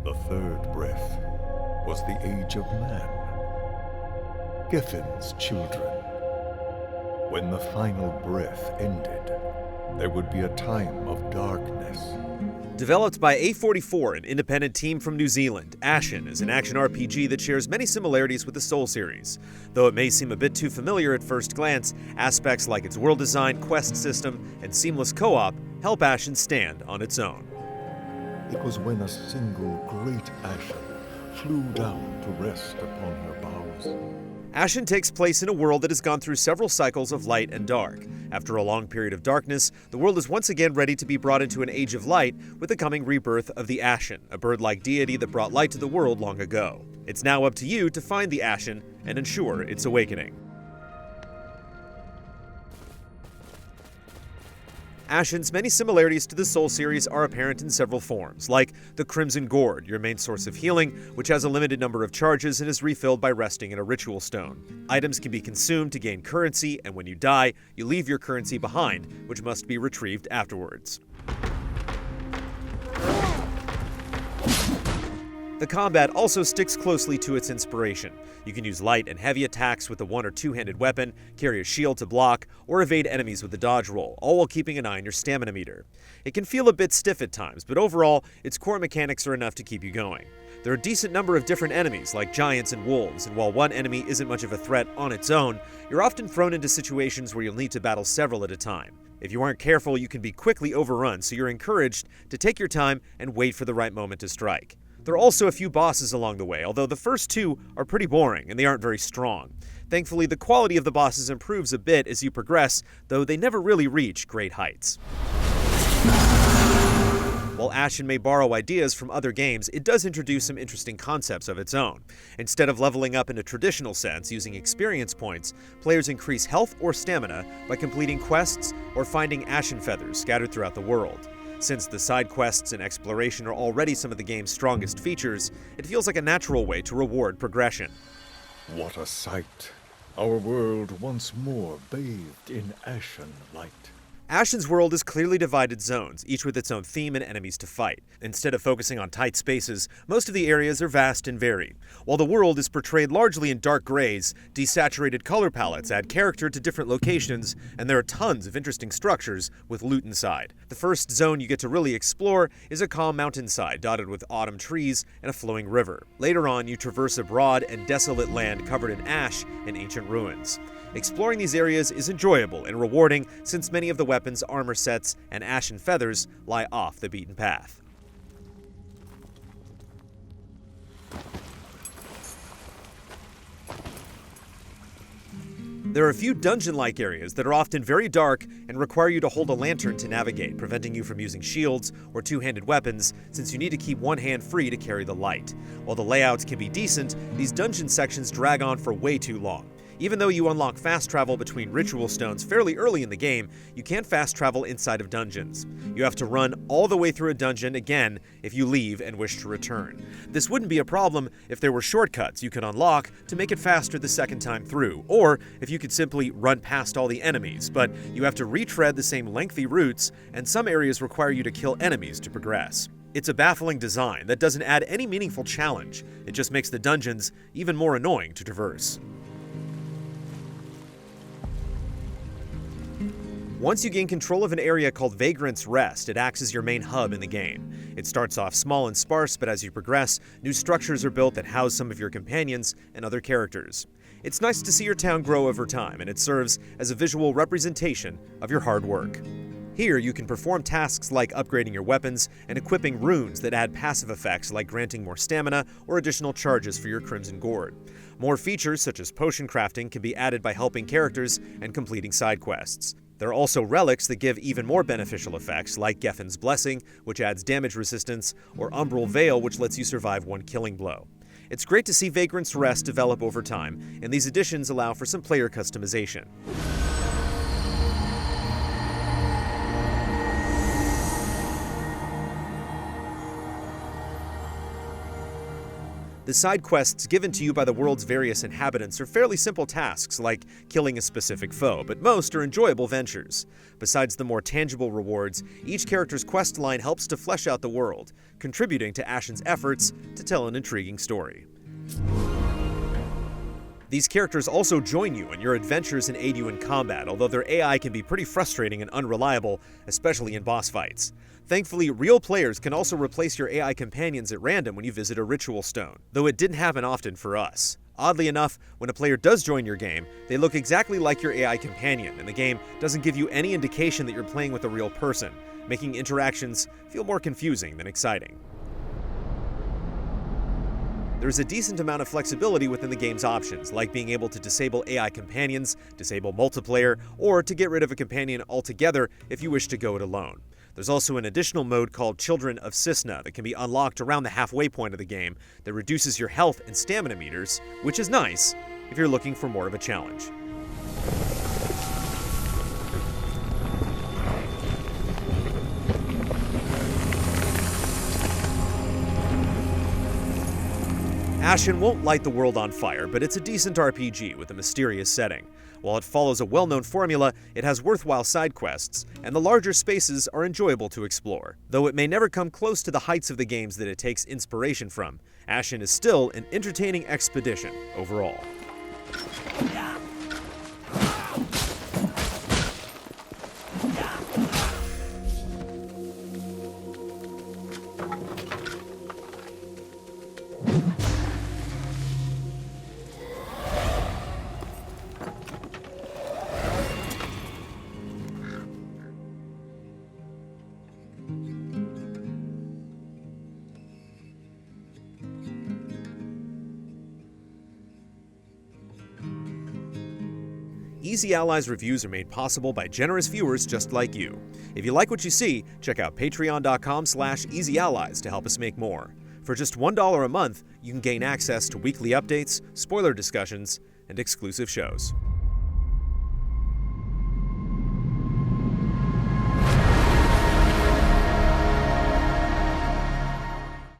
The third breath was the age of man. Geffin's children. When the final breath ended, there would be a time of darkness. Developed by A44, an independent team from New Zealand, Ashen is an action RPG that shares many similarities with the Soul series. Though it may seem a bit too familiar at first glance, aspects like its world design, quest system, and seamless co-op help Ashen stand on its own. It was when a single great Ashen flew down to rest upon her boughs. Ashen takes place in a world that has gone through several cycles of light and dark. After a long period of darkness, the world is once again ready to be brought into an age of light with the coming rebirth of the Ashen, a bird-like deity that brought light to the world long ago. It's now up to you to find the Ashen and ensure its awakening. Ashen's many similarities to the Soul series are apparent in several forms, like the Crimson Gourd, your main source of healing, which has a limited number of charges and is refilled by resting in a ritual stone. Items can be consumed to gain currency, and when you die, you leave your currency behind, which must be retrieved afterwards. The combat also sticks closely to its inspiration. You can use light and heavy attacks with a one- or two-handed weapon, carry a shield to block, or evade enemies with a dodge roll, all while keeping an eye on your stamina meter. It can feel a bit stiff at times, but overall, its core mechanics are enough to keep you going. There are a decent number of different enemies, like giants and wolves, and while one enemy isn't much of a threat on its own, you're often thrown into situations where you'll need to battle several at a time. If you aren't careful, you can be quickly overrun, so you're encouraged to take your time and wait for the right moment to strike. There are also a few bosses along the way, although the first two are pretty boring and they aren't very strong. Thankfully, the quality of the bosses improves a bit as you progress, though they never really reach great heights. While Ashen may borrow ideas from other games, it does introduce some interesting concepts of its own. Instead of leveling up in a traditional sense using experience points, players increase health or stamina by completing quests or finding Ashen feathers scattered throughout the world. Since the side quests and exploration are already some of the game's strongest features, it feels like a natural way to reward progression. What a sight! Our world once more bathed in ashen light. Ashen's world is clearly divided zones, each with its own theme and enemies to fight. Instead of focusing on tight spaces, most of the areas are vast and varied. While the world is portrayed largely in dark grays, desaturated color palettes add character to different locations, and there are tons of interesting structures with loot inside. The first zone you get to really explore is a calm mountainside dotted with autumn trees and a flowing river. Later on, you traverse a broad and desolate land covered in ash and ancient ruins. Exploring these areas is enjoyable and rewarding since many of the weapons, armor sets, and ashen feathers lie off the beaten path. There are a few dungeon-like areas that are often very dark and require you to hold a lantern to navigate, preventing you from using shields or two-handed weapons since you need to keep one hand free to carry the light. While the layouts can be decent, these dungeon sections drag on for way too long. Even though you unlock fast travel between ritual stones fairly early in the game, you can't fast travel inside of dungeons. You have to run all the way through a dungeon again if you leave and wish to return. This wouldn't be a problem if there were shortcuts you could unlock to make it faster the second time through, or if you could simply run past all the enemies, but you have to retread the same lengthy routes, and some areas require you to kill enemies to progress. It's a baffling design that doesn't add any meaningful challenge. It just makes the dungeons even more annoying to traverse. Once you gain control of an area called Vagrant's Rest, it acts as your main hub in the game. It starts off small and sparse, but as you progress, new structures are built that house some of your companions and other characters. It's nice to see your town grow over time, and it serves as a visual representation of your hard work. Here, you can perform tasks like upgrading your weapons and equipping runes that add passive effects like granting more stamina or additional charges for your Crimson Gourd. More features, such as potion crafting, can be added by helping characters and completing side quests. There are also relics that give even more beneficial effects, like Geffin's Blessing, which adds damage resistance, or Umbral Veil, which lets you survive one killing blow. It's great to see Vagrant's Rest develop over time, and these additions allow for some player customization. The side quests given to you by the world's various inhabitants are fairly simple tasks like killing a specific foe, but most are enjoyable ventures. Besides the more tangible rewards, each character's quest line helps to flesh out the world, contributing to Ashen's efforts to tell an intriguing story. These characters also join you in your adventures and aid you in combat, although their AI can be pretty frustrating and unreliable, especially in boss fights. Thankfully, real players can also replace your AI companions at random when you visit a ritual stone, though it didn't happen often for us. Oddly enough, when a player does join your game, they look exactly like your AI companion, and the game doesn't give you any indication that you're playing with a real person, making interactions feel more confusing than exciting. There's a decent amount of flexibility within the game's options, like being able to disable AI companions, disable multiplayer, or to get rid of a companion altogether if you wish to go it alone. There's also an additional mode called Children of Cisna that can be unlocked around the halfway point of the game that reduces your health and stamina meters, which is nice if you're looking for more of a challenge. Ashen won't light the world on fire, but it's a decent RPG with a mysterious setting. While it follows a well-known formula, it has worthwhile side quests, and the larger spaces are enjoyable to explore. Though it may never come close to the heights of the games that it takes inspiration from, Ashen is still an entertaining expedition overall. Easy Allies reviews are made possible by generous viewers just like you. If you like what you see, check out patreon.com/easyallies to help us make more. For just $1 a month, you can gain access to weekly updates, spoiler discussions, and exclusive shows.